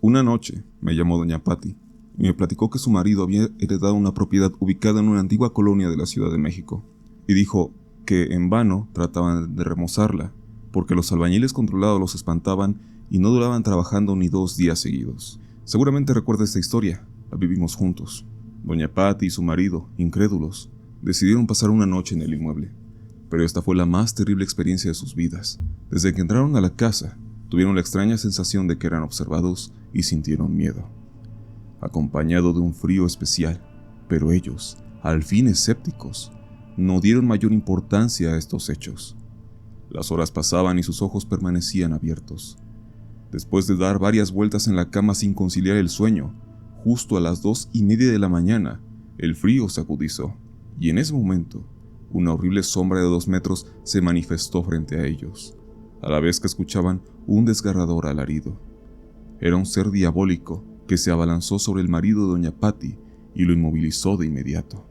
Una noche me llamó doña Patti y me platicó que su marido había heredado una propiedad ubicada en una antigua colonia de la Ciudad de México, y dijo que en vano trataban de remozarla, porque los albañiles controlados los espantaban y no duraban trabajando ni 2 días seguidos. Seguramente recuerda esta historia, la vivimos juntos. Doña Patti y su marido, incrédulos, decidieron pasar una noche en el inmueble, pero esta fue la más terrible experiencia de sus vidas. Desde que entraron a la casa, tuvieron la extraña sensación de que eran observados y sintieron miedo, acompañado de un frío especial, pero ellos, al fin escépticos, no dieron mayor importancia a estos hechos. Las horas pasaban y sus ojos permanecían abiertos. Después de dar varias vueltas en la cama sin conciliar el sueño, justo a las 2:30 de la mañana, el frío se agudizó, y en ese momento, una horrible sombra de 2 metros se manifestó frente a ellos, a la vez que escuchaban un desgarrador alarido. Era un ser diabólico que se abalanzó sobre el marido de doña Patti y lo inmovilizó de inmediato.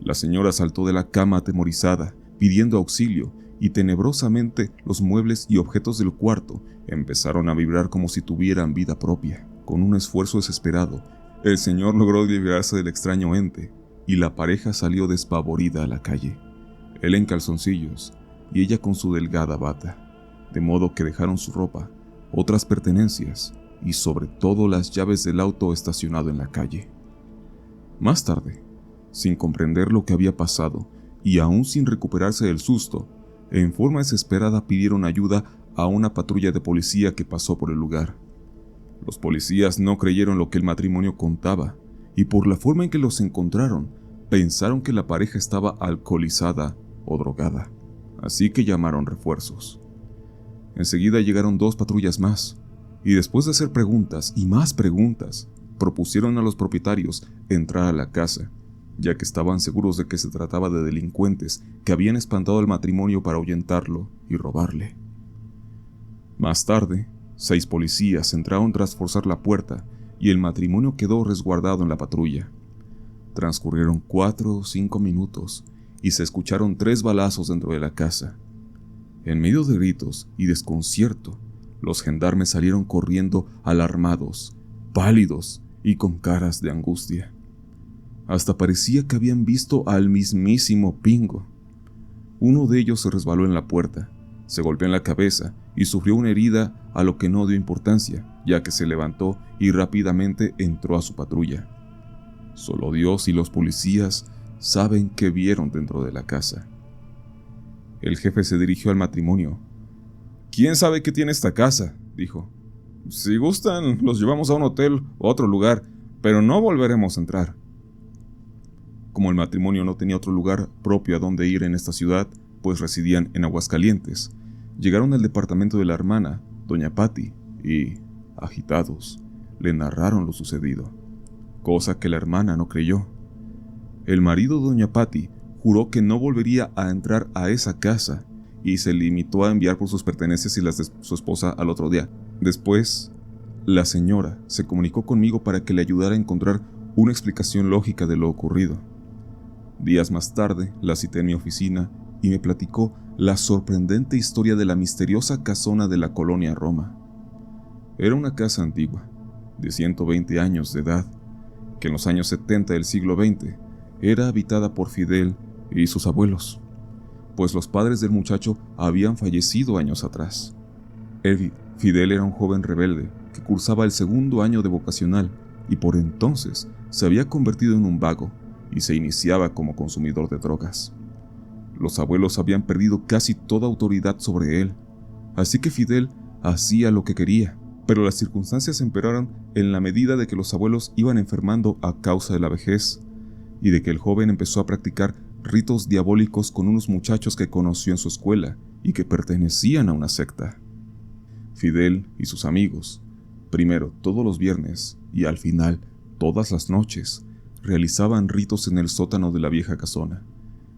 La señora saltó de la cama atemorizada, pidiendo auxilio, y tenebrosamente los muebles y objetos del cuarto empezaron a vibrar como si tuvieran vida propia. Con un esfuerzo desesperado, el señor logró librarse del extraño ente, y la pareja salió despavorida a la calle, él en calzoncillos y ella con su delgada bata, de modo que dejaron su ropa, otras pertenencias y sobre todo las llaves del auto estacionado en la calle. Más tarde, sin comprender lo que había pasado y aún sin recuperarse del susto, en forma desesperada pidieron ayuda a una patrulla de policía que pasó por el lugar. Los policías no creyeron lo que el matrimonio contaba, y por la forma en que los encontraron, pensaron que la pareja estaba alcoholizada o drogada, así que llamaron refuerzos. Enseguida llegaron 2 patrullas más, y después de hacer preguntas y más preguntas, propusieron a los propietarios entrar a la casa, ya que estaban seguros de que se trataba de delincuentes que habían espantado al matrimonio para ahuyentarlo y robarle. Más tarde, 6 policías entraron tras forzar la puerta y el matrimonio quedó resguardado en la patrulla. Transcurrieron 4 o 5 minutos y se escucharon 3 balazos dentro de la casa. En medio de gritos y desconcierto, los gendarmes salieron corriendo alarmados, pálidos y con caras de angustia. Hasta parecía que habían visto al mismísimo Pingo. Uno de ellos se resbaló en la puerta, se golpeó en la cabeza y sufrió una herida, a lo que no dio importancia, ya que se levantó y rápidamente entró a su patrulla. Solo Dios y los policías saben qué vieron dentro de la casa. El jefe se dirigió al matrimonio. «¿Quién sabe qué tiene esta casa?», dijo. «Si gustan, los llevamos a un hotel o a otro lugar, pero no volveremos a entrar». Como el matrimonio no tenía otro lugar propio a donde ir en esta ciudad, pues residían en Aguascalientes, llegaron al departamento de la hermana, doña Patti, y, agitados, le narraron lo sucedido, cosa que la hermana no creyó. El marido de doña Patti juró que no volvería a entrar a esa casa y se limitó a enviar por sus pertenencias y las de su esposa al otro día. Después, la señora se comunicó conmigo para que le ayudara a encontrar una explicación lógica de lo ocurrido. Días más tarde, la cité en mi oficina y me platicó la sorprendente historia de la misteriosa casona de la colonia Roma. Era una casa antigua, de 120 años de edad, que en los años 70 del siglo XX era habitada por Fidel y sus abuelos, pues los padres del muchacho habían fallecido años atrás. Fidel era un joven rebelde que cursaba el 2º año de vocacional y por entonces se había convertido en un vago y se iniciaba como consumidor de drogas. Los abuelos habían perdido casi toda autoridad sobre él, así que Fidel hacía lo que quería, pero las circunstancias empeoraron en la medida de que los abuelos iban enfermando a causa de la vejez y de que el joven empezó a practicar ritos diabólicos con unos muchachos que conoció en su escuela y que pertenecían a una secta. Fidel y sus amigos, primero todos los viernes y al final todas las noches, realizaban ritos en el sótano de la vieja casona,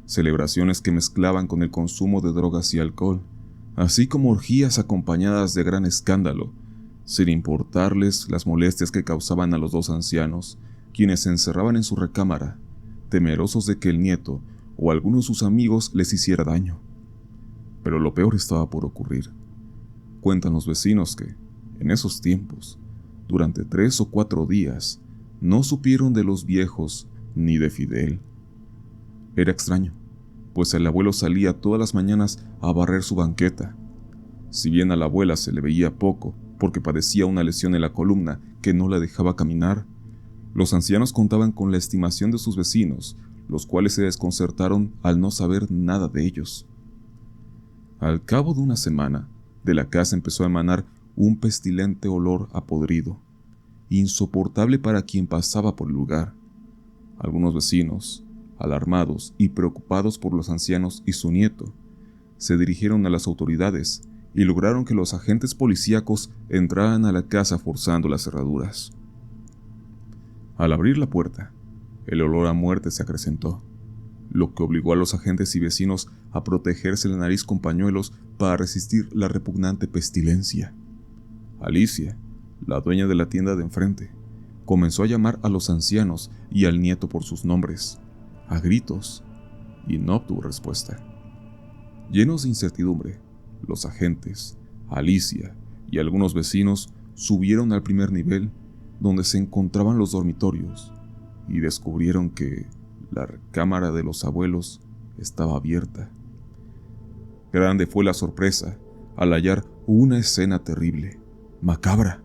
celebraciones que mezclaban con el consumo de drogas y alcohol, así como orgías acompañadas de gran escándalo, sin importarles las molestias que causaban a los 2 ancianos, quienes se encerraban en su recámara, temerosos de que el nieto o alguno de sus amigos les hiciera daño. Pero lo peor estaba por ocurrir. Cuentan los vecinos que, en esos tiempos, Durante 3 o 4 días, no supieron de los viejos ni de Fidel. Era extraño, pues el abuelo salía todas las mañanas a barrer su banqueta. Si bien a la abuela se le veía poco, porque padecía una lesión en la columna que no la dejaba caminar, los ancianos contaban con la estimación de sus vecinos, los cuales se desconcertaron al no saber nada de ellos. Al cabo de una semana, de la casa empezó a emanar un pestilente olor a podrido, insoportable para quien pasaba por el lugar. Algunos vecinos, alarmados y preocupados por los ancianos y su nieto, se dirigieron a las autoridades y lograron que los agentes policíacos entraran a la casa forzando las cerraduras. Al abrir la puerta, el olor a muerte se acrecentó, lo que obligó a los agentes y vecinos a protegerse la nariz con pañuelos para resistir la repugnante pestilencia. Alicia, la dueña de la tienda de enfrente, comenzó a llamar a los ancianos y al nieto por sus nombres, a gritos, y no obtuvo respuesta. Llenos de incertidumbre, los agentes, Alicia y algunos vecinos subieron al primer nivel, donde se encontraban los dormitorios, y descubrieron que la recámara de los abuelos estaba abierta. Grande fue la sorpresa al hallar una escena terrible, macabra.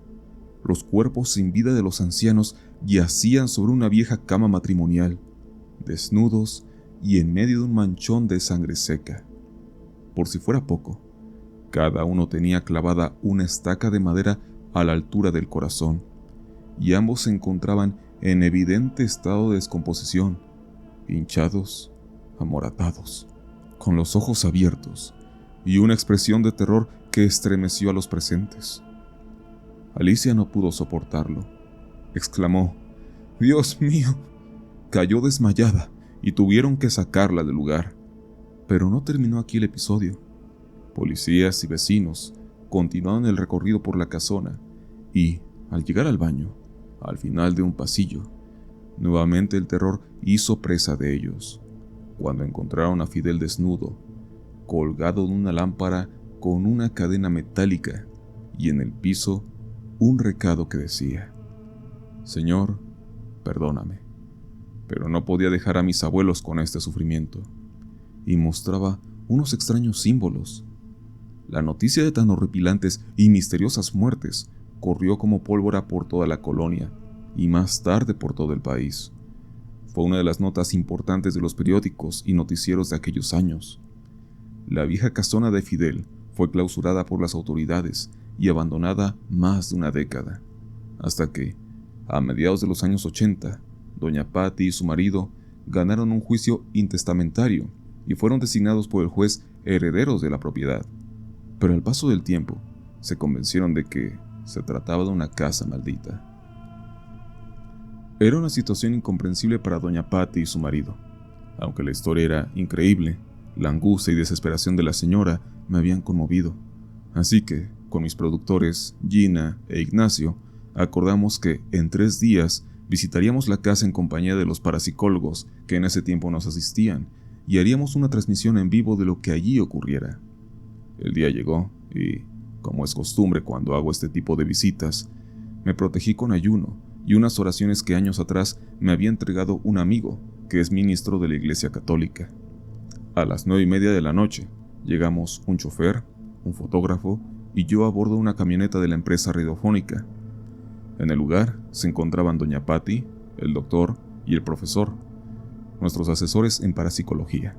Los cuerpos sin vida de los ancianos yacían sobre una vieja cama matrimonial, desnudos y en medio de un manchón de sangre seca. Por si fuera poco, cada uno tenía clavada una estaca de madera a la altura del corazón, y ambos se encontraban en evidente estado de descomposición, hinchados, amoratados, con los ojos abiertos y una expresión de terror que estremeció a los presentes. Alicia no pudo soportarlo. Exclamó: «¡Dios mío!». Cayó desmayada y tuvieron que sacarla del lugar. Pero no terminó aquí el episodio. Policías y vecinos continuaron el recorrido por la casona y, al llegar al baño, al final de un pasillo, nuevamente el terror hizo presa de ellos, cuando encontraron a Fidel desnudo, colgado de una lámpara con una cadena metálica, y en el piso un recado que decía: «Señor, perdóname, pero no podía dejar a mis abuelos con este sufrimiento», y mostraba unos extraños símbolos. La noticia de tan horripilantes y misteriosas muertes corrió como pólvora por toda la colonia y más tarde por todo el país. Fue una de las notas importantes de los periódicos y noticieros de aquellos años. La vieja casona de Fidel fue clausurada por las autoridades y abandonada más de una década, hasta que, a mediados de los años 80, doña Patty y su marido ganaron un juicio intestamentario y fueron designados por el juez herederos de la propiedad. Pero al paso del tiempo, se convencieron de que se trataba de una casa maldita. Era una situación incomprensible para doña Patty y su marido. Aunque la historia era increíble, la angustia y desesperación de la señora me habían conmovido. Así que, con mis productores, Gina e Ignacio, acordamos que en 3 días visitaríamos la casa en compañía de los parapsicólogos que en ese tiempo nos asistían y haríamos una transmisión en vivo de lo que allí ocurriera. El día llegó y, como es costumbre cuando hago este tipo de visitas, me protegí con ayuno y unas oraciones que años atrás me había entregado un amigo que es ministro de la Iglesia Católica. A las 9:30 de la noche llegamos un chofer, un fotógrafo y yo a bordo de una camioneta de la empresa radiofónica. En el lugar se encontraban doña Patty, el doctor y el profesor, nuestros asesores en parapsicología,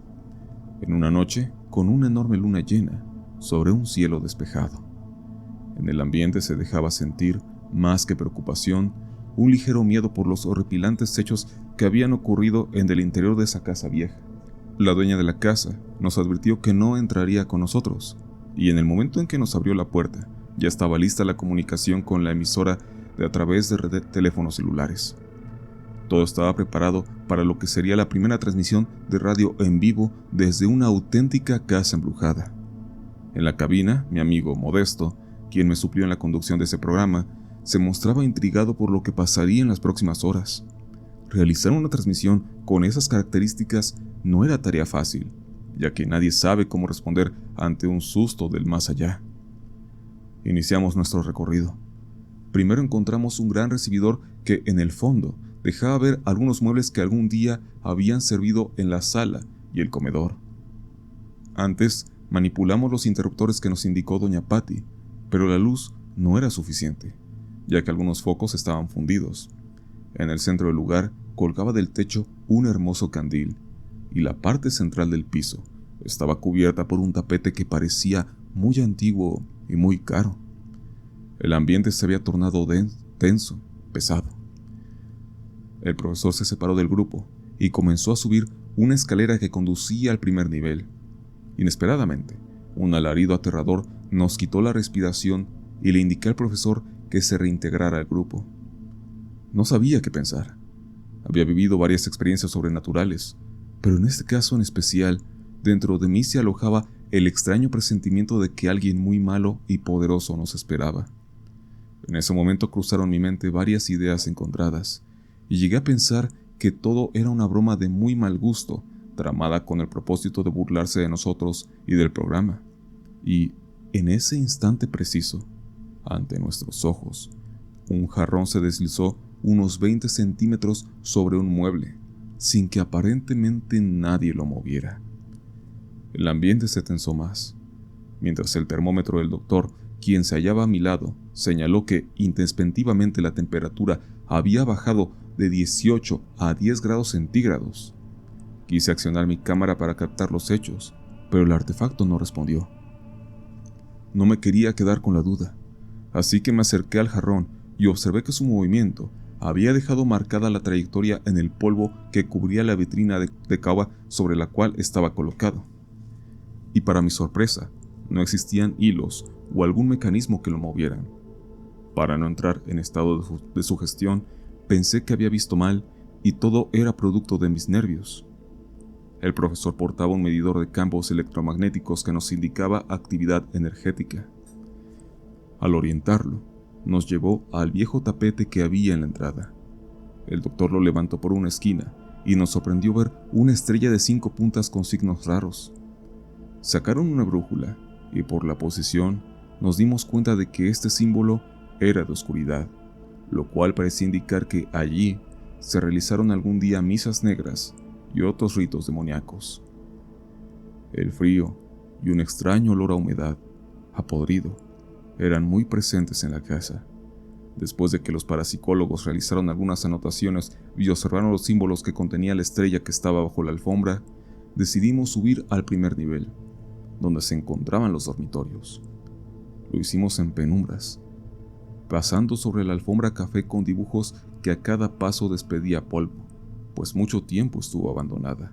en una noche con una enorme luna llena sobre un cielo despejado. En el ambiente se dejaba sentir, más que preocupación, un ligero miedo por los horripilantes hechos que habían ocurrido en el interior de esa casa vieja. La dueña de la casa nos advirtió que no entraría con nosotros, y en el momento en que nos abrió la puerta, ya estaba lista la comunicación con la emisora a través de red de teléfonos celulares. Todo estaba preparado para lo que sería la primera transmisión de radio en vivo desde una auténtica casa embrujada. En la cabina, mi amigo Modesto, quien me suplió en la conducción de ese programa, se mostraba intrigado por lo que pasaría en las próximas horas. Realizar una transmisión con esas características no era tarea fácil, ya que nadie sabe cómo responder ante un susto del más allá. Iniciamos nuestro recorrido. Primero encontramos un gran recibidor que, en el fondo, dejaba ver algunos muebles que algún día habían servido en la sala y el comedor. Antes, manipulamos los interruptores que nos indicó doña Patty, pero la luz no era suficiente, ya que algunos focos estaban fundidos. En el centro del lugar colgaba del techo un hermoso candil, y la parte central del piso estaba cubierta por un tapete que parecía muy antiguo y muy caro. El ambiente se había tornado tenso, pesado. El profesor se separó del grupo y comenzó a subir una escalera que conducía al primer nivel. Inesperadamente, un alarido aterrador nos quitó la respiración y le indiqué al profesor que se reintegrara al grupo. No sabía qué pensar. Había vivido varias experiencias sobrenaturales, pero en este caso en especial, dentro de mí se alojaba el extraño presentimiento de que alguien muy malo y poderoso nos esperaba. En ese momento cruzaron mi mente varias ideas encontradas, y llegué a pensar que todo era una broma de muy mal gusto, tramada con el propósito de burlarse de nosotros y del programa. Y, en ese instante preciso, ante nuestros ojos, un jarrón se deslizó unos 20 centímetros sobre un mueble, sin que aparentemente nadie lo moviera. El ambiente se tensó más, mientras el termómetro del doctor, quien se hallaba a mi lado, señaló que intempestivamente la temperatura había bajado de 18 a 10 grados centígrados. Quise accionar mi cámara para captar los hechos, pero el artefacto no respondió. No me quería quedar con la duda, así que me acerqué al jarrón y observé que su movimiento había dejado marcada la trayectoria en el polvo que cubría la vitrina de caoba sobre la cual estaba colocado. Y para mi sorpresa, no existían hilos o algún mecanismo que lo movieran. Para no entrar en estado de sugestión, pensé que había visto mal y todo era producto de mis nervios. El profesor portaba un medidor de campos electromagnéticos que nos indicaba actividad energética. Al orientarlo, nos llevó al viejo tapete que había en la entrada. El doctor lo levantó por una esquina y nos sorprendió ver una estrella de 5 puntas con signos raros. Sacaron una brújula y por la posición nos dimos cuenta de que este símbolo era de oscuridad, lo cual parecía indicar que allí se realizaron algún día misas negras y otros ritos demoníacos. El frío y un extraño olor a humedad, a podrido, eran muy presentes en la casa. Después de que los parapsicólogos realizaron algunas anotaciones y observaron los símbolos que contenía la estrella que estaba bajo la alfombra, decidimos subir al primer nivel, donde se encontraban los dormitorios. Lo hicimos en penumbras, pasando sobre la alfombra café con dibujos que a cada paso despedía polvo, pues mucho tiempo estuvo abandonada.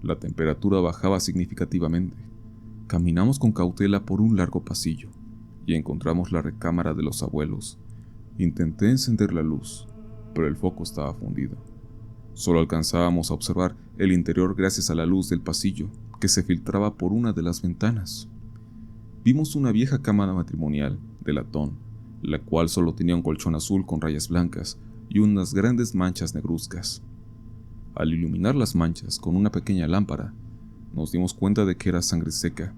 La temperatura bajaba significativamente. Caminamos con cautela por un largo pasillo y encontramos la recámara de los abuelos. Intenté encender la luz, pero el foco estaba fundido. Solo alcanzábamos a observar el interior gracias a la luz del pasillo que se filtraba por una de las ventanas. Vimos una vieja cama matrimonial de latón, la cual solo tenía un colchón azul con rayas blancas y unas grandes manchas negruzcas. Al iluminar las manchas con una pequeña lámpara, nos dimos cuenta de que era sangre seca.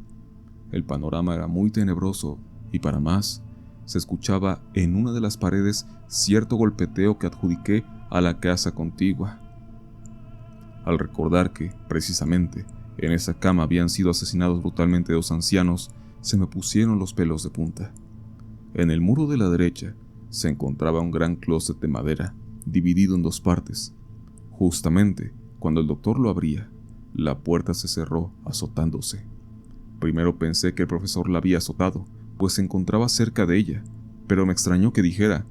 El panorama era muy tenebroso y, para más, se escuchaba en una de las paredes cierto golpeteo que adjudiqué a la casa contigua. Al recordar que, precisamente, en esa cama habían sido asesinados brutalmente 2 ancianos, se me pusieron los pelos de punta. En el muro de la derecha se encontraba un gran closet de madera, dividido en 2 partes. Justamente cuando el doctor lo abría, la puerta se cerró azotándose. Primero pensé que el profesor la había azotado, pues se encontraba cerca de ella, pero me extrañó que dijera: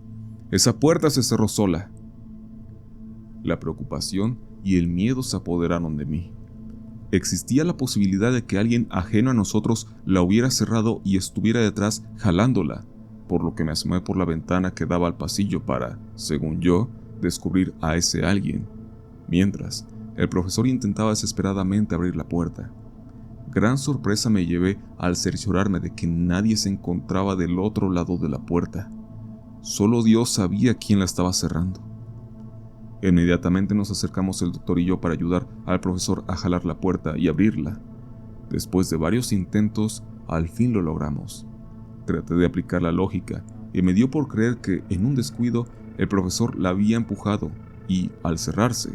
«Esa puerta se cerró sola». La preocupación y el miedo se apoderaron de mí. Existía la posibilidad de que alguien ajeno a nosotros la hubiera cerrado y estuviera detrás jalándola, por lo que me asomé por la ventana que daba al pasillo para, según yo, descubrir a ese alguien, mientras el profesor intentaba desesperadamente abrir la puerta. Gran sorpresa me llevé al cerciorarme de que nadie se encontraba del otro lado de la puerta. Solo Dios sabía quién la estaba cerrando. Inmediatamente nos acercamos el doctor y yo para ayudar al profesor a jalar la puerta y abrirla. Después de varios intentos, al fin lo logramos. Traté de aplicar la lógica y me dio por creer que, en un descuido, el profesor la había empujado y, al cerrarse,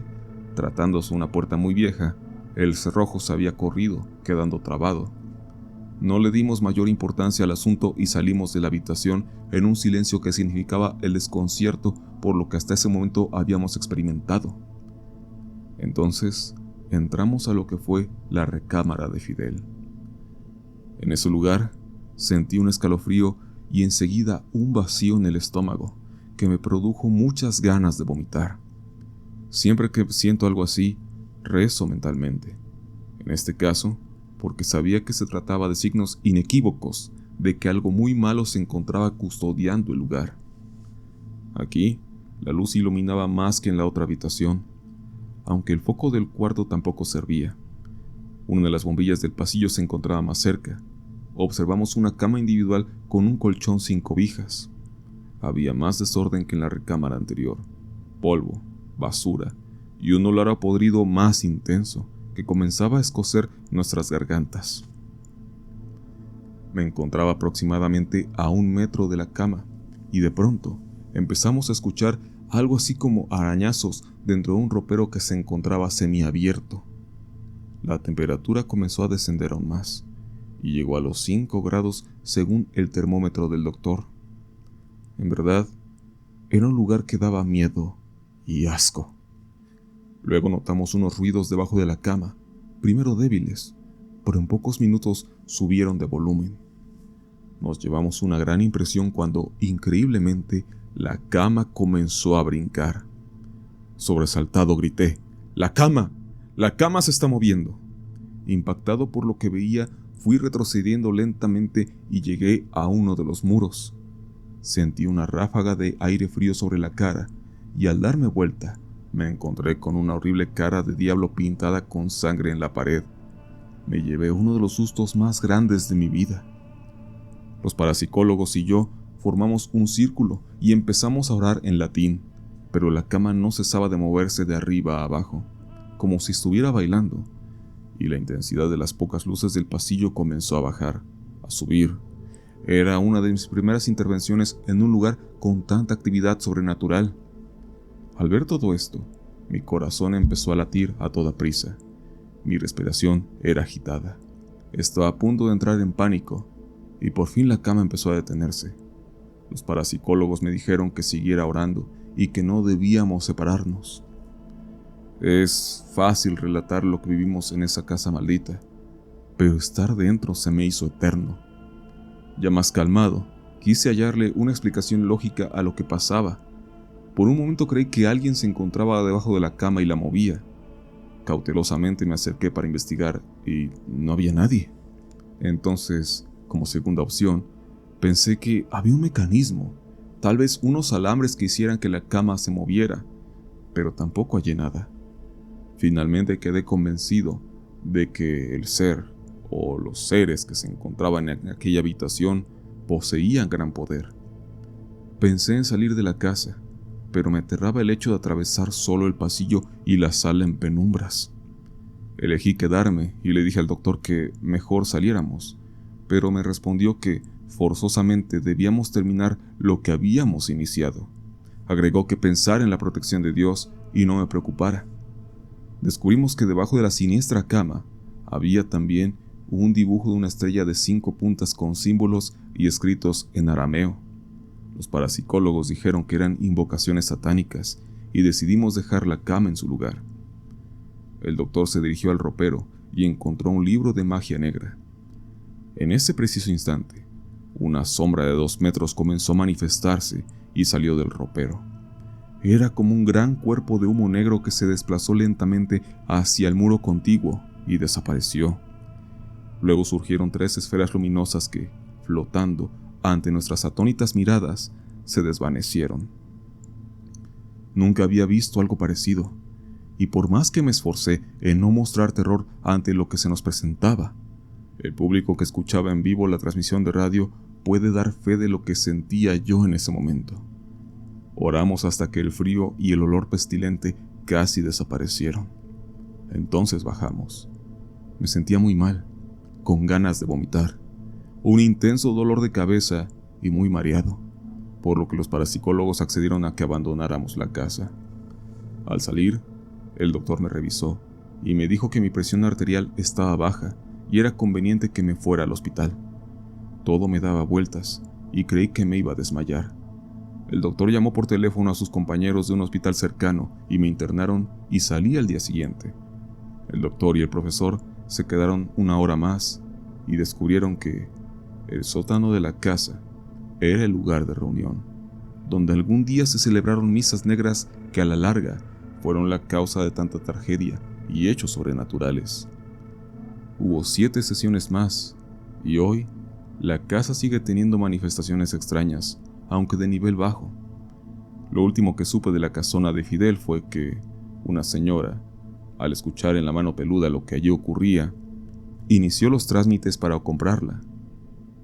tratándose una puerta muy vieja, el cerrojo se había corrido, quedando trabado. No le dimos mayor importancia al asunto y salimos de la habitación en un silencio que significaba el desconcierto por lo que hasta ese momento habíamos experimentado. Entonces, entramos a lo que fue la recámara de Fidel. En ese lugar, sentí un escalofrío y enseguida un vacío en el estómago que me produjo muchas ganas de vomitar. Siempre que siento algo así, rezo mentalmente. En este caso, porque sabía que se trataba de signos inequívocos de que algo muy malo se encontraba custodiando el lugar. Aquí, la luz iluminaba más que en la otra habitación, aunque el foco del cuarto tampoco servía. Una de las bombillas del pasillo se encontraba más cerca. Observamos una cama individual con un colchón sin cobijas. Había más desorden que en la recámara anterior. Polvo, basura y un olor a podrido más intenso que comenzaba a escocer nuestras gargantas. Me encontraba aproximadamente a 1 metro de la cama y de pronto empezamos a escuchar algo así como arañazos dentro de un ropero que se encontraba semiabierto. La temperatura comenzó a descender aún más y llegó a los 5 grados según el termómetro del doctor. En verdad, era un lugar que daba miedo y asco. Luego notamos unos ruidos debajo de la cama, primero débiles, pero en pocos minutos subieron de volumen. Nos llevamos una gran impresión cuando, increíblemente, la cama comenzó a brincar. Sobresaltado grité: ¡La cama! ¡La cama se está moviendo! Impactado por lo que veía, fui retrocediendo lentamente y llegué a uno de los muros. Sentí una ráfaga de aire frío sobre la cara y al darme vuelta, me encontré con una horrible cara de diablo pintada con sangre en la pared. Me llevé uno de los sustos más grandes de mi vida. Los parapsicólogos y yo formamos un círculo y empezamos a orar en latín, pero la cama no cesaba de moverse de arriba a abajo, como si estuviera bailando, y la intensidad de las pocas luces del pasillo comenzó a bajar, a subir. Era una de mis primeras intervenciones en un lugar con tanta actividad sobrenatural. Al ver todo esto, mi corazón empezó a latir a toda prisa. Mi respiración era agitada. Estaba a punto de entrar en pánico, y por fin la cama empezó a detenerse. Los parapsicólogos me dijeron que siguiera orando y que no debíamos separarnos. Es fácil relatar lo que vivimos en esa casa maldita, pero estar dentro se me hizo eterno. Ya más calmado, quise hallarle una explicación lógica a lo que pasaba. Por un momento creí que alguien se encontraba debajo de la cama y la movía. Cautelosamente me acerqué para investigar y no había nadie. Entonces, como segunda opción, pensé que había un mecanismo, tal vez unos alambres que hicieran que la cama se moviera, pero tampoco hallé nada. Finalmente quedé convencido de que el ser o los seres que se encontraban en aquella habitación poseían gran poder. Pensé en salir de la casa, pero me aterraba el hecho de atravesar solo el pasillo y la sala en penumbras. Elegí quedarme y le dije al doctor que mejor saliéramos, pero me respondió que forzosamente debíamos terminar lo que habíamos iniciado. Agregó que pensar en la protección de Dios y no me preocupara. Descubrimos que debajo de la siniestra cama había también un dibujo de una estrella de 5 puntas con símbolos y escritos en arameo. Los parapsicólogos dijeron que eran invocaciones satánicas y decidimos dejar la cama en su lugar. El doctor se dirigió al ropero y encontró un libro de magia negra. En ese preciso instante, una sombra de 2 metros comenzó a manifestarse y salió del ropero. Era como un gran cuerpo de humo negro que se desplazó lentamente hacia el muro contiguo y desapareció. Luego surgieron 3 esferas luminosas que, flotando ante nuestras atónitas miradas, se desvanecieron. Nunca había visto algo parecido, y por más que me esforcé en no mostrar terror ante lo que se nos presentaba, el público que escuchaba en vivo la transmisión de radio puede dar fe de lo que sentía yo en ese momento. Oramos hasta que el frío y el olor pestilente casi desaparecieron. Entonces bajamos. Me sentía muy mal, con ganas de vomitar, un intenso dolor de cabeza y muy mareado. por lo que los parapsicólogos accedieron a que abandonáramos la casa. Al salir, el doctor me revisó y me dijo que mi presión arterial estaba baja y era conveniente que me fuera al hospital. Todo me daba vueltas y creí que me iba a desmayar. El doctor llamó por teléfono a sus compañeros de un hospital cercano y me internaron y salí al día siguiente. El doctor y el profesor se quedaron una hora más y descubrieron que el sótano de la casa era el lugar de reunión, donde algún día se celebraron misas negras que a la larga fueron la causa de tanta tragedia y hechos sobrenaturales. Hubo 7 sesiones más y hoy la casa sigue teniendo manifestaciones extrañas, aunque de nivel bajo. Lo último que supe de la casona de Fidel fue que una señora, al escuchar en la mano peluda lo que allí ocurría, inició los trámites para comprarla.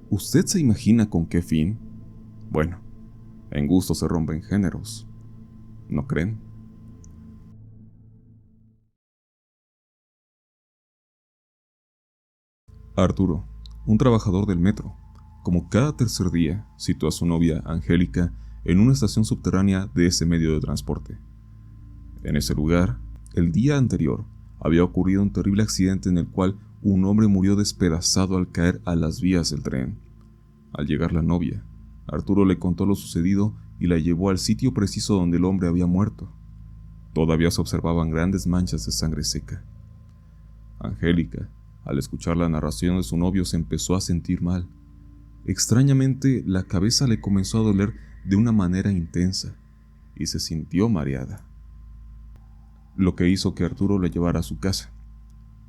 ¿Usted se imagina con qué fin? Bueno, en gusto se rompen géneros, ¿no creen? Arturo, un trabajador del metro, como cada tercer día, citó a su novia, Angélica, en una estación subterránea de ese medio de transporte. En ese lugar, el día anterior, había ocurrido un terrible accidente en el cual un hombre murió despedazado al caer a las vías del tren. Al llegar la novia, Arturo le contó lo sucedido y la llevó al sitio preciso donde el hombre había muerto. Todavía se observaban grandes manchas de sangre seca. Angélica, al escuchar la narración de su novio, se empezó a sentir mal. Extrañamente, la cabeza le comenzó a doler de una manera intensa y se sintió mareada, lo que hizo que Arturo la llevara a su casa.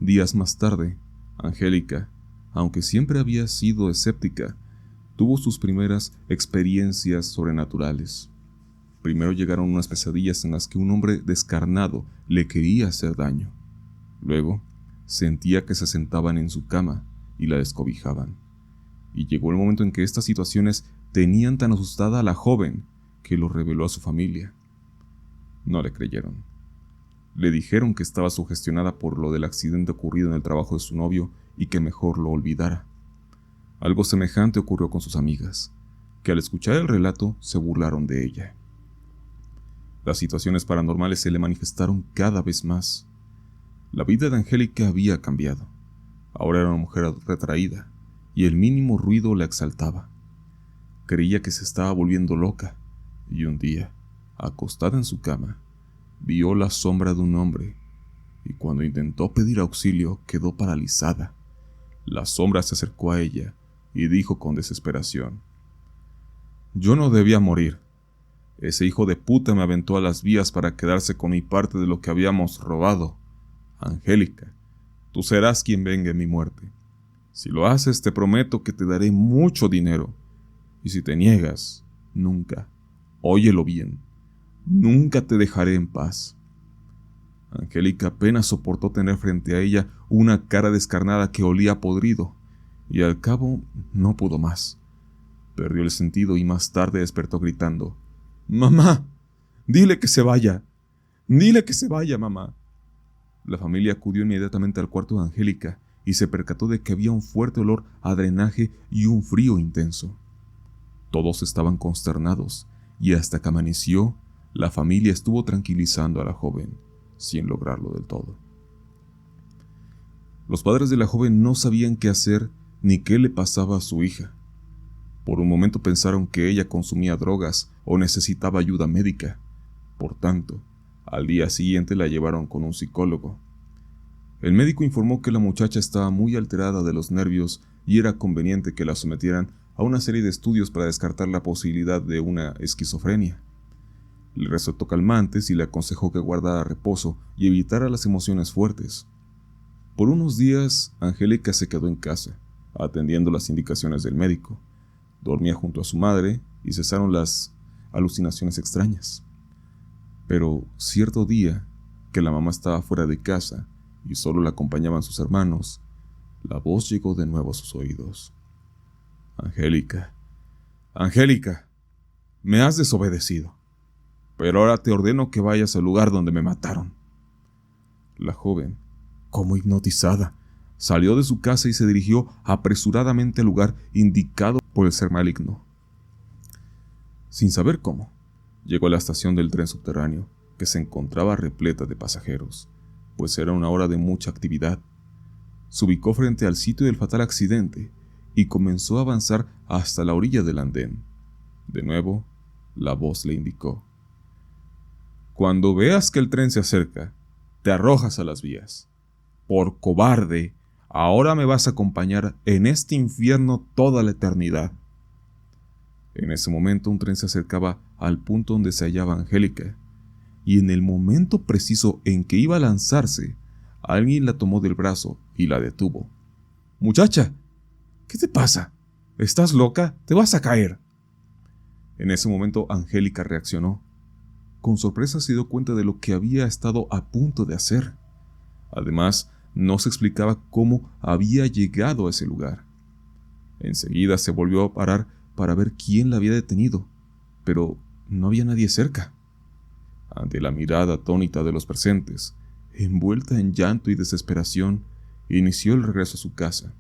Días más tarde, Angélica, aunque siempre había sido escéptica, tuvo sus primeras experiencias sobrenaturales. Primero llegaron unas pesadillas en las que un hombre descarnado le quería hacer daño. Luego, sentía que se sentaban en su cama y la descobijaban. Y llegó el momento en que estas situaciones tenían tan asustada a la joven que lo reveló a su familia. No le creyeron. Le dijeron que estaba sugestionada por lo del accidente ocurrido en el trabajo de su novio y que mejor lo olvidara. Algo semejante ocurrió con sus amigas, que al escuchar el relato se burlaron de ella. Las situaciones paranormales se le manifestaron cada vez más. La vida de Angélica había cambiado. Ahora era una mujer retraída, y el mínimo ruido la exaltaba. Creía que se estaba volviendo loca, y un día, acostada en su cama, vio la sombra de un hombre, y cuando intentó pedir auxilio quedó paralizada. La sombra se acercó a ella y dijo con desesperación: «Yo no debía morir. Ese hijo de puta me aventó a las vías para quedarse con mi parte de lo que habíamos robado. Angélica, tú serás quien venga en mi muerte. Si lo haces, te prometo que te daré mucho dinero. Y si te niegas, nunca, óyelo bien, nunca te dejaré en paz». Angélica apenas soportó tener frente a ella una cara descarnada que olía podrido, y al cabo no pudo más. Perdió el sentido y más tarde despertó gritando: «¡Mamá! ¡Dile que se vaya! ¡Dile que se vaya, mamá!». La familia acudió inmediatamente al cuarto de Angélica y se percató de que había un fuerte olor a drenaje y un frío intenso. Todos estaban consternados y hasta que amaneció, la familia estuvo tranquilizando a la joven, sin lograrlo del todo. Los padres de la joven no sabían qué hacer ni qué le pasaba a su hija. Por un momento pensaron que ella consumía drogas o necesitaba ayuda médica. Por tanto, al día siguiente la llevaron con un psicólogo. El médico informó que la muchacha estaba muy alterada de los nervios y era conveniente que la sometieran a una serie de estudios para descartar la posibilidad de una esquizofrenia. Le recetó calmantes y le aconsejó que guardara reposo y evitara las emociones fuertes. Por unos días, Angélica se quedó en casa, atendiendo las indicaciones del médico. Dormía junto a su madre y cesaron las alucinaciones extrañas. Pero cierto día, que la mamá estaba fuera de casa y solo la acompañaban sus hermanos, la voz llegó de nuevo a sus oídos. «Angélica, Angélica, me has desobedecido, pero ahora te ordeno que vayas al lugar donde me mataron». La joven, como hipnotizada, salió de su casa y se dirigió apresuradamente al lugar indicado por el ser maligno. Sin saber cómo, llegó a la estación del tren subterráneo, que se encontraba repleta de pasajeros, pues era una hora de mucha actividad. Se ubicó frente al sitio del fatal accidente y comenzó a avanzar hasta la orilla del andén. De nuevo, la voz le indicó: «Cuando veas que el tren se acerca, te arrojas a las vías. Por cobarde, ahora me vas a acompañar en este infierno toda la eternidad». En ese momento un tren se acercaba al punto donde se hallaba Angélica, y en el momento preciso en que iba a lanzarse, alguien la tomó del brazo y la detuvo. «Muchacha, ¿qué te pasa? ¿Estás loca? Te vas a caer». En ese momento Angélica reaccionó. Con sorpresa se dio cuenta de lo que había estado a punto de hacer. Además, no se explicaba cómo había llegado a ese lugar. Enseguida se volvió a parar para ver quién la había detenido, pero no había nadie cerca. Ante la mirada atónita de los presentes, envuelta en llanto y desesperación, inició el regreso a su casa,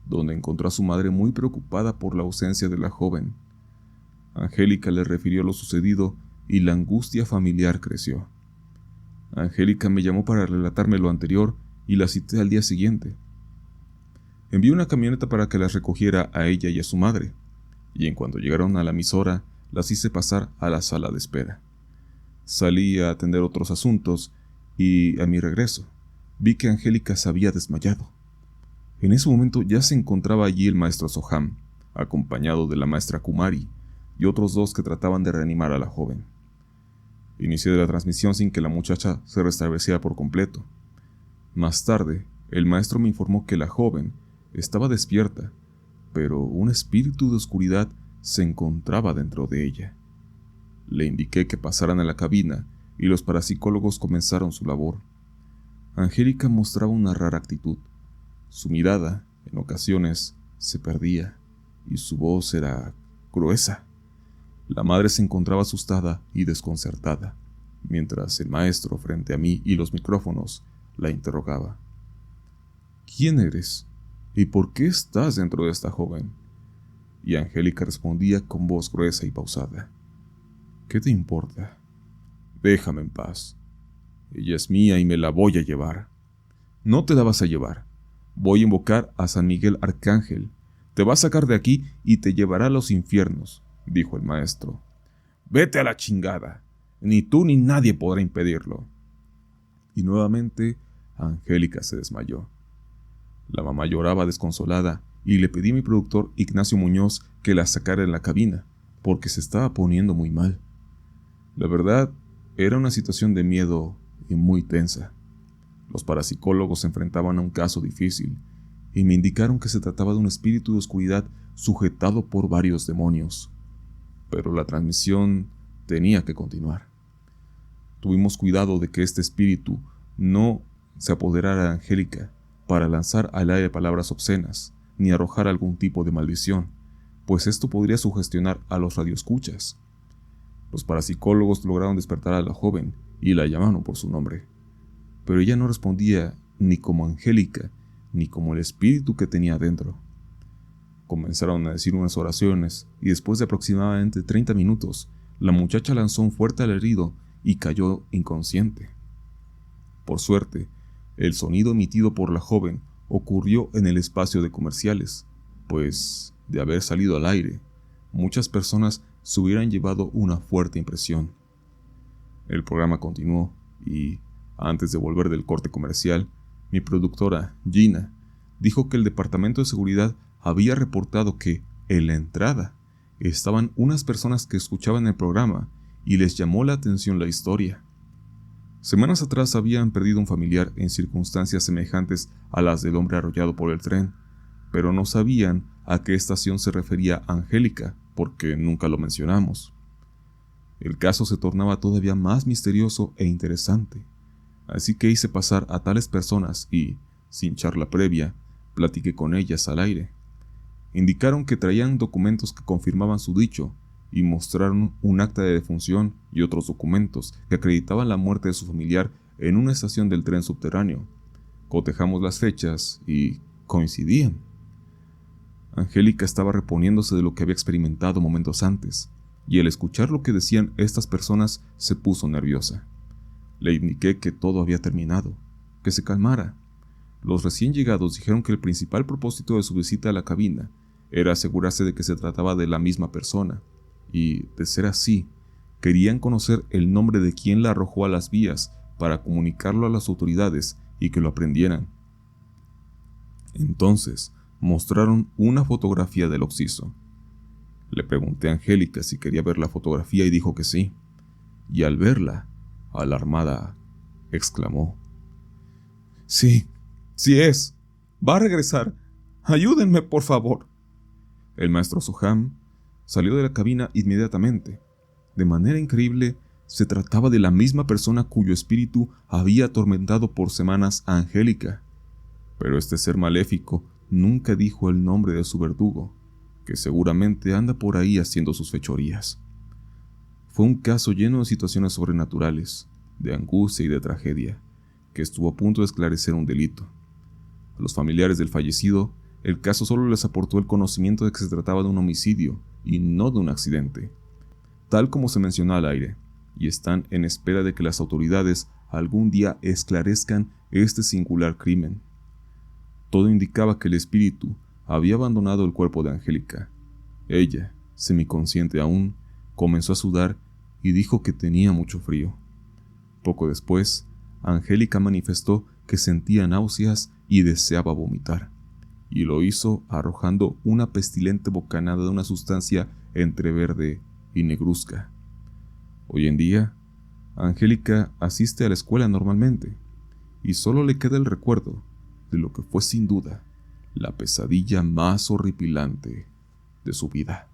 donde encontró a su madre muy preocupada por la ausencia de la joven. Angélica le refirió lo sucedido y la angustia familiar creció. Angélica me llamó para relatarme lo anterior y la cité al día siguiente. Envié una camioneta para que las recogiera a ella y a su madre, y en cuanto llegaron a la emisora, las hice pasar a la sala de espera. Salí a atender otros asuntos y, a mi regreso, vi que Angélica se había desmayado. En ese momento ya se encontraba allí el maestro Soham, acompañado de la maestra Kumari y otros dos que trataban de reanimar a la joven. Inicié la transmisión sin que la muchacha se restableciera por completo. Más tarde, el maestro me informó que la joven estaba despierta, pero un espíritu de oscuridad se encontraba dentro de ella. Le indiqué que pasaran a la cabina y los parapsicólogos comenzaron su labor. Angélica mostraba una rara actitud. Su mirada, en ocasiones, se perdía y su voz era gruesa. La madre se encontraba asustada y desconcertada, mientras el maestro, frente a mí y los micrófonos, la interrogaba. «¿Quién eres? ¿Y por qué estás dentro de esta joven?». Y Angélica respondía con voz gruesa y pausada: «¿Qué te importa? Déjame en paz. Ella es mía y me la voy a llevar». «No te la vas a llevar. Voy a invocar a San Miguel Arcángel. Te va a sacar de aquí y te llevará a los infiernos», dijo el maestro. «Vete a la chingada. Ni tú ni nadie podrá impedirlo». Y nuevamente Angélica se desmayó. La mamá lloraba desconsolada y le pedí a mi productor Ignacio Muñoz que la sacara en la cabina, porque se estaba poniendo muy mal. La verdad, era una situación de miedo y muy tensa. Los parapsicólogos se enfrentaban a un caso difícil y me indicaron que se trataba de un espíritu de oscuridad sujetado por varios demonios. Pero la transmisión tenía que continuar. Tuvimos cuidado de que este espíritu no se apoderara de Angélica para lanzar al aire palabras obscenas ni arrojar algún tipo de maldición, pues esto podría sugestionar a los radioescuchas. Los parapsicólogos lograron despertar a la joven y la llamaron por su nombre, pero ella no respondía ni como Angélica ni como el espíritu que tenía dentro. Comenzaron a decir unas oraciones y después de aproximadamente 30 minutos, la muchacha lanzó un fuerte alarido y cayó inconsciente. Por suerte, el sonido emitido por la joven ocurrió en el espacio de comerciales, pues, de haber salido al aire, muchas personas se hubieran llevado una fuerte impresión. El programa continuó y, antes de volver del corte comercial, mi productora, Gina, dijo que el departamento de seguridad había reportado que, en la entrada, estaban unas personas que escuchaban el programa y les llamó la atención la historia. Semanas atrás habían perdido un familiar en circunstancias semejantes a las del hombre arrollado por el tren, pero no sabían a qué estación se refería Angélica, porque nunca lo mencionamos. El caso se tornaba todavía más misterioso e interesante, así que hice pasar a tales personas y, sin charla previa, platiqué con ellas al aire. Indicaron que traían documentos que confirmaban su dicho y mostraron un acta de defunción y otros documentos que acreditaban la muerte de su familiar en una estación del tren subterráneo. Cotejamos las fechas y coincidían. Angélica estaba reponiéndose de lo que había experimentado momentos antes, y al escuchar lo que decían estas personas se puso nerviosa. Le indiqué que todo había terminado, que se calmara. Los recién llegados dijeron que el principal propósito de su visita a la cabina era asegurarse de que se trataba de la misma persona, y, de ser así, querían conocer el nombre de quien la arrojó a las vías para comunicarlo a las autoridades y que lo aprendieran. Entonces, mostraron una fotografía del occiso. Le pregunté a Angélica si quería ver la fotografía y dijo que sí. Y al verla, alarmada, exclamó: «Sí, sí es. Va a regresar. Ayúdenme, por favor». El maestro Soham salió de la cabina inmediatamente. De manera increíble, se trataba de la misma persona cuyo espíritu había atormentado por semanas a Angélica. Pero este ser maléfico nunca dijo el nombre de su verdugo, que seguramente anda por ahí haciendo sus fechorías. Fue un caso lleno de situaciones sobrenaturales, de angustia y de tragedia, que estuvo a punto de esclarecer un delito. A los familiares del fallecido, el caso solo les aportó el conocimiento de que se trataba de un homicidio y no de un accidente, tal como se mencionó al aire, y están en espera de que las autoridades algún día esclarezcan este singular crimen. Todo indicaba que el espíritu había abandonado el cuerpo de Angélica. Ella, semiconsciente aún, comenzó a sudar y dijo que tenía mucho frío. Poco después, Angélica manifestó que sentía náuseas y deseaba vomitar, y lo hizo arrojando una pestilente bocanada de una sustancia entre verde y negruzca. Hoy en día, Angélica asiste a la escuela normalmente, y solo le queda el recuerdo de lo que fue sin duda la pesadilla más horripilante de su vida.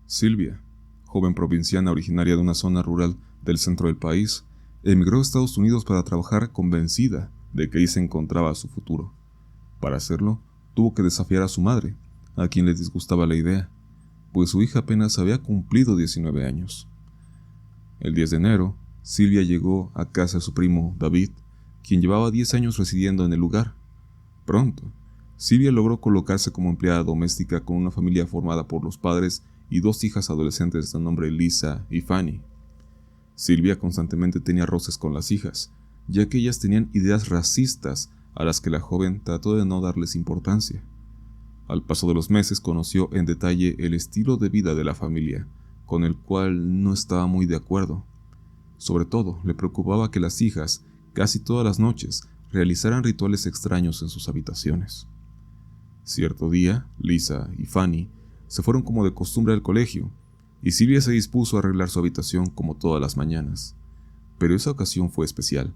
Silvia, joven provinciana originaria de una zona rural del centro del país, emigró a Estados Unidos para trabajar, convencida de que ahí se encontraba su futuro. Para hacerlo, tuvo que desafiar a su madre, a quien le disgustaba la idea, pues su hija apenas había cumplido 19 años. El 10 de enero, Silvia llegó a casa de su primo David, quien llevaba 10 años residiendo en el lugar. Pronto, Silvia logró colocarse como empleada doméstica con una familia formada por los padres y 2 hijas adolescentes de nombre Lisa y Fanny. Silvia constantemente tenía roces con las hijas, ya que ellas tenían ideas racistas a las que la joven trató de no darles importancia. Al paso de los meses conoció en detalle el estilo de vida de la familia, con el cual no estaba muy de acuerdo. Sobre todo, le preocupaba que las hijas, casi todas las noches, realizaran rituales extraños en sus habitaciones. Cierto día, Lisa y Fanny se fueron como de costumbre al colegio, y Silvia se dispuso a arreglar su habitación como todas las mañanas. Pero esa ocasión fue especial.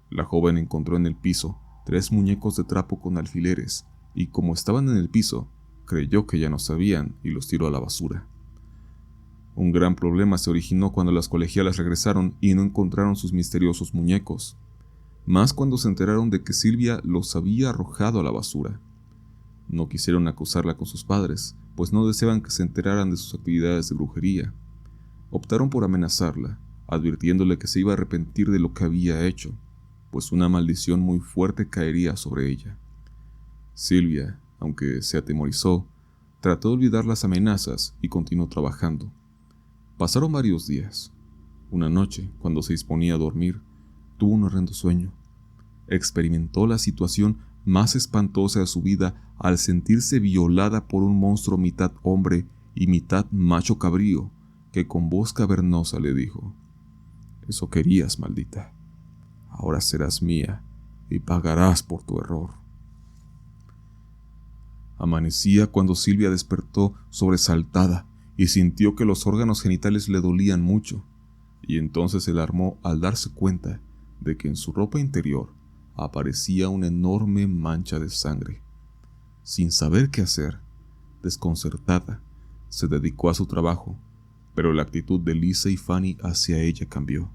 La joven encontró en el piso 3 muñecos de trapo con alfileres, y como estaban en el piso, creyó que ya no sabían y los tiró a la basura. Un gran problema se originó cuando las colegialas regresaron y no encontraron sus misteriosos muñecos, más cuando se enteraron de que Silvia los había arrojado a la basura. No quisieron acusarla con sus padres, pues no deseaban que se enteraran de sus actividades de brujería. Optaron por amenazarla, advirtiéndole que se iba a arrepentir de lo que había hecho, pues una maldición muy fuerte caería sobre ella. Silvia, aunque se atemorizó, trató de olvidar las amenazas y continuó trabajando. Pasaron varios días. Una noche, cuando se disponía a dormir, tuvo un horrendo sueño. Experimentó la situación más espantosa de su vida al sentirse violada por un monstruo mitad hombre y mitad macho cabrío, que con voz cavernosa le dijo: «Eso querías, maldita. Ahora serás mía y pagarás por tu error». Amanecía cuando Silvia despertó sobresaltada y sintió que los órganos genitales le dolían mucho, y entonces se alarmó al darse cuenta de que en su ropa interior aparecía una enorme mancha de sangre. Sin saber qué hacer, desconcertada, se dedicó a su trabajo, pero la actitud de Lisa y Fanny hacia ella cambió.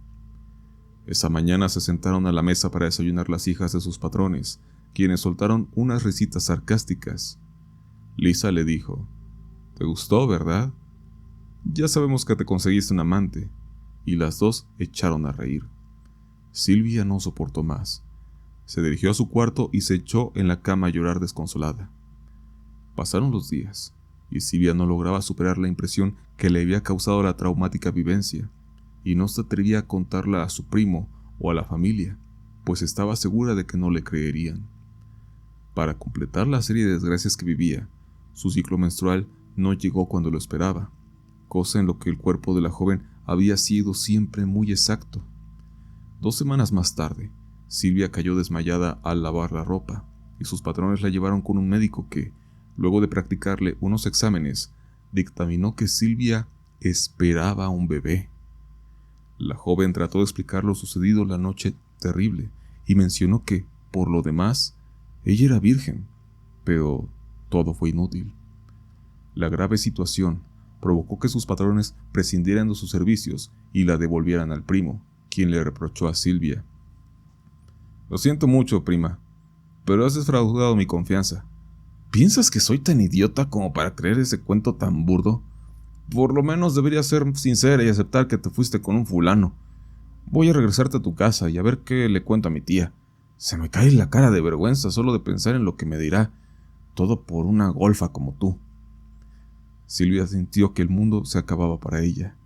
Esa mañana se sentaron a la mesa para desayunar las hijas de sus patrones, quienes soltaron unas risitas sarcásticas. Lisa le dijo: «¿Te gustó, verdad? Ya sabemos que te conseguiste un amante», y las dos echaron a reír. Silvia no soportó más. Se dirigió a su cuarto y se echó en la cama a llorar desconsolada. Pasaron los días, y Silvia no lograba superar la impresión que le había causado la traumática vivencia, y no se atrevía a contarla a su primo o a la familia, pues estaba segura de que no le creerían. Para completar la serie de desgracias que vivía, su ciclo menstrual no llegó cuando lo esperaba, cosa en lo que el cuerpo de la joven había sido siempre muy exacto. 2 semanas más tarde, Silvia cayó desmayada al lavar la ropa, y sus patrones la llevaron con un médico que, luego de practicarle unos exámenes, dictaminó que Silvia esperaba un bebé. La joven trató de explicar lo sucedido la noche terrible y mencionó que, por lo demás, ella era virgen, pero todo fue inútil. La grave situación provocó que sus patrones prescindieran de sus servicios y la devolvieran al primo, quien le reprochó a Silvia: «Lo siento mucho, prima, pero has defraudado mi confianza. ¿Piensas que soy tan idiota como para creer ese cuento tan burdo? Por lo menos deberías ser sincera y aceptar que te fuiste con un fulano. Voy a regresarte a tu casa y a ver qué le cuento a mi tía. Se me cae la cara de vergüenza solo de pensar en lo que me dirá, todo por una golfa como tú». Silvia sintió que el mundo se acababa para ella.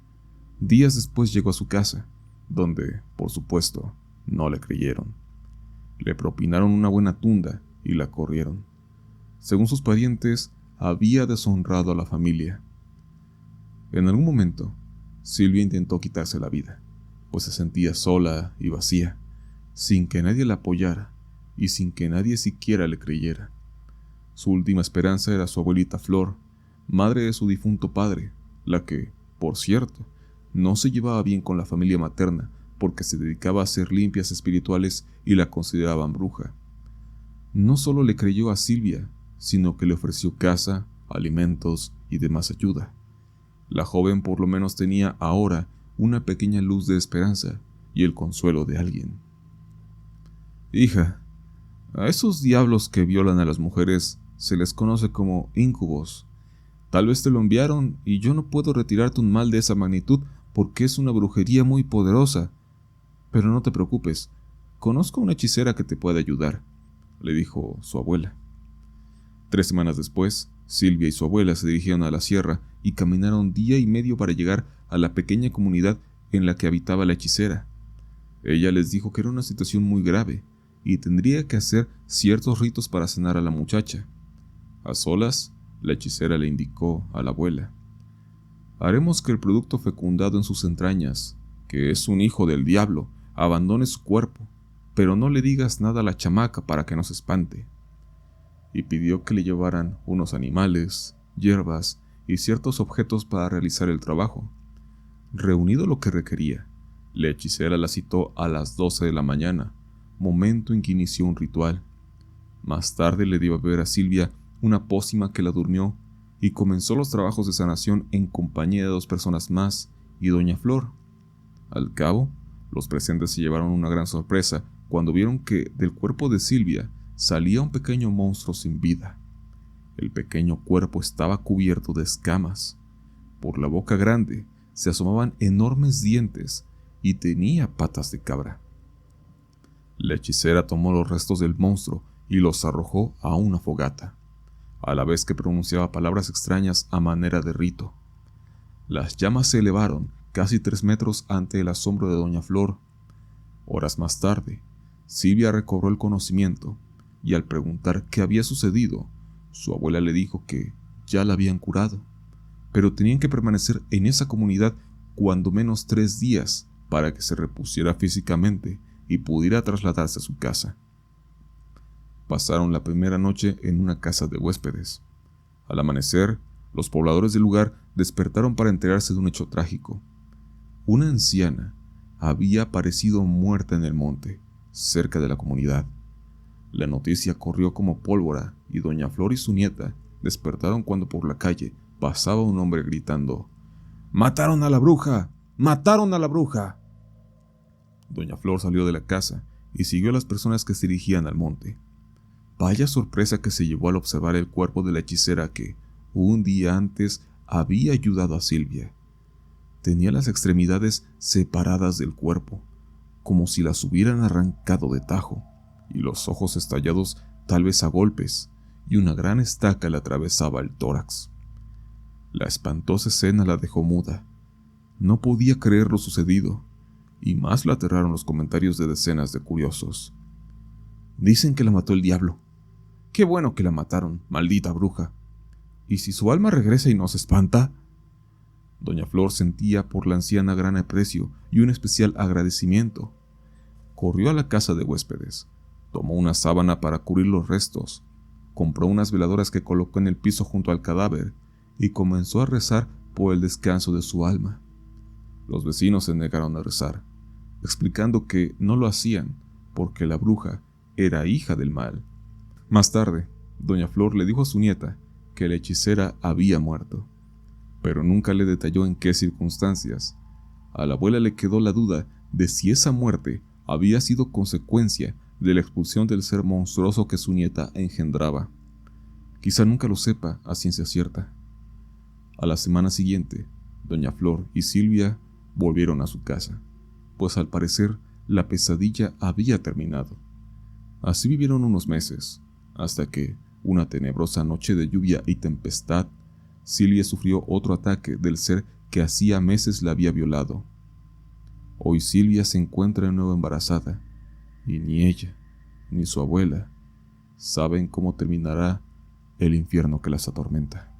Días después llegó a su casa, donde, por supuesto, no le creyeron. Le propinaron una buena tunda y la corrieron. Según sus parientes, había deshonrado a la familia. En algún momento, Silvia intentó quitarse la vida, pues se sentía sola y vacía, sin que nadie la apoyara y sin que nadie siquiera le creyera. Su última esperanza era su abuelita Flor, madre de su difunto padre, la que, por cierto, no se llevaba bien con la familia materna porque se dedicaba a hacer limpias espirituales y la consideraban bruja. No solo le creyó a Silvia, sino que le ofreció casa, alimentos y demás ayuda. La joven por lo menos tenía ahora una pequeña luz de esperanza y el consuelo de alguien. «Hija, a esos diablos que violan a las mujeres se les conoce como íncubos. Tal vez te lo enviaron y yo no puedo retirarte un mal de esa magnitud porque es una brujería muy poderosa. Pero no te preocupes, conozco una hechicera que te puede ayudar», le dijo su abuela. 3 semanas después, Silvia y su abuela se dirigieron a la sierra y caminaron día y medio para llegar a la pequeña comunidad en la que habitaba la hechicera. Ella les dijo que era una situación muy grave y tendría que hacer ciertos ritos para sanar a la muchacha. A solas, la hechicera le indicó a la abuela: «Haremos que el producto fecundado en sus entrañas, que es un hijo del diablo, abandone su cuerpo, pero no le digas nada a la chamaca para que no se espante». Y pidió que le llevaran unos animales, hierbas y ciertos objetos para realizar el trabajo. Reunido lo que requería, la hechicera la citó a las 12 de la mañana, momento en que inició un ritual. Más tarde le dio a beber a Silvia una pócima que la durmió y comenzó los trabajos de sanación en compañía de 2 personas más y doña Flor. Al cabo, los presentes se llevaron una gran sorpresa cuando vieron que del cuerpo de Silvia salía un pequeño monstruo sin vida. El pequeño cuerpo estaba cubierto de escamas. Por la boca grande se asomaban enormes dientes y tenía patas de cabra. La hechicera tomó los restos del monstruo y los arrojó a una fogata, a la vez que pronunciaba palabras extrañas a manera de rito. Las llamas se elevaron casi 3 metros ante el asombro de doña Flor. Horas más tarde, Silvia recobró el conocimiento y al preguntar qué había sucedido, su abuela le dijo que ya la habían curado, pero tenían que permanecer en esa comunidad cuando menos 3 días para que se repusiera físicamente y pudiera trasladarse a su casa. Pasaron la primera noche en una casa de huéspedes. Al amanecer, los pobladores del lugar despertaron para enterarse de un hecho trágico. Una anciana había aparecido muerta en el monte, cerca de la comunidad. La noticia corrió como pólvora y doña Flor y su nieta despertaron cuando por la calle pasaba un hombre gritando: «¡Mataron a la bruja! ¡Mataron a la bruja!». Doña Flor salió de la casa y siguió a las personas que se dirigían al monte. Vaya sorpresa que se llevó al observar el cuerpo de la hechicera que, un día antes, había ayudado a Silvia. Tenía las extremidades separadas del cuerpo, como si las hubieran arrancado de tajo, y los ojos estallados tal vez a golpes, y una gran estaca le atravesaba el tórax. La espantosa escena la dejó muda. No podía creer lo sucedido, y más la aterraron los comentarios de decenas de curiosos. Dicen que la mató el diablo. Qué bueno que la mataron, maldita bruja. ¿Y si su alma regresa y nos espanta? Doña Flor sentía por la anciana gran aprecio y un especial agradecimiento. Corrió a la casa de huéspedes, tomó una sábana para cubrir los restos, compró unas veladoras que colocó en el piso junto al cadáver y comenzó a rezar por el descanso de su alma. Los vecinos se negaron a rezar, explicando que no lo hacían porque la bruja era hija del mal. Más tarde, Doña Flor le dijo a su nieta que la hechicera había muerto, pero nunca le detalló en qué circunstancias. A la abuela le quedó la duda de si esa muerte había sido consecuencia de la expulsión del ser monstruoso que su nieta engendraba. Quizá nunca lo sepa a ciencia cierta. A la semana siguiente, Doña Flor y Silvia volvieron a su casa, pues al parecer la pesadilla había terminado. Así vivieron unos meses, hasta que, una tenebrosa noche de lluvia y tempestad, Silvia sufrió otro ataque del ser que hacía meses la había violado. Hoy Silvia se encuentra de nuevo embarazada, y ni ella, ni su abuela, saben cómo terminará el infierno que las atormenta.